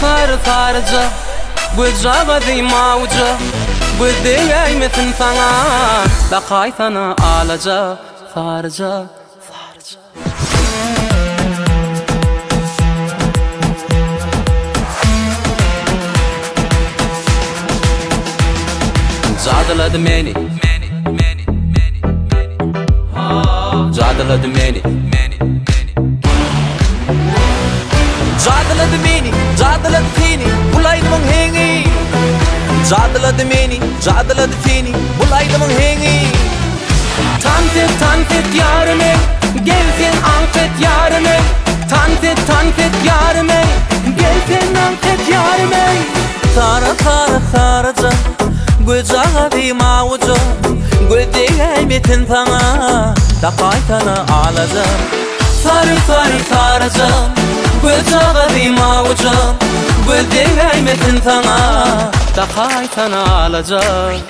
sarı sarıca Bıcağa dima uca Bıdeyeymesin sana Da kaytana alaca Sarıca sarıca Cadaladı beni Cadaladı beni Cadaladı beni, cadaladı seni Bulaydım hengi Cadaladı beni, cadaladı seni Bulaydım hengi Tantet yarime Gelsin anket yarime Tantet yarime Gelsin anket yarime Sarıca Bıcağa dima uca Bıdeyeymesin sana Da kaytana alacağım Sarıca Bıcağa dima uca Bıdeyeymesin sana Da kaytana alacağım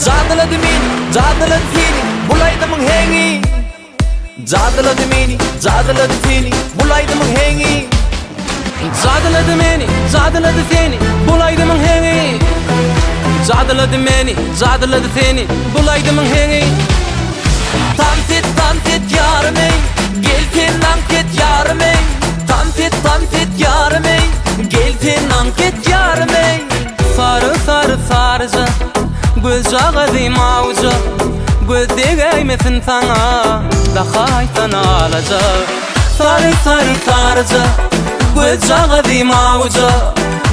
Cadaladı beni, cadaladı seni Bulaydım hengi Cadaladı beni, cadaladı seni Bulaydım hengi Cadaladı beni, cadaladı seni Bulaydım hengi Cadaladı beni, cadaladı seni Bulaydım hengi Tantet yarime Gelsin anket yarime Tantet yarime Gelsin anket yarime Sarıca Bıcağa dima uca Bıdeyeymesin sana Da kaytana alacağım Sarıca Bıcağa dima uca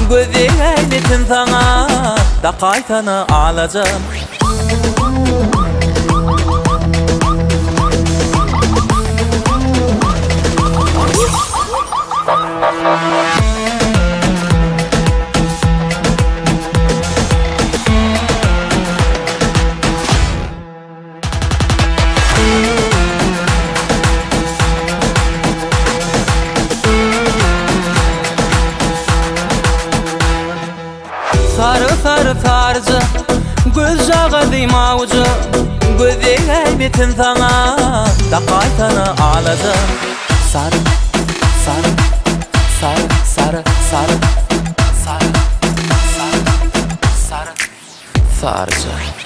Bıdeyeymesin sana Da kaytana alacağım Sarıca Bıcağa dima uca Bıdeyeymesin sana Da kaytana alacağım Sarıca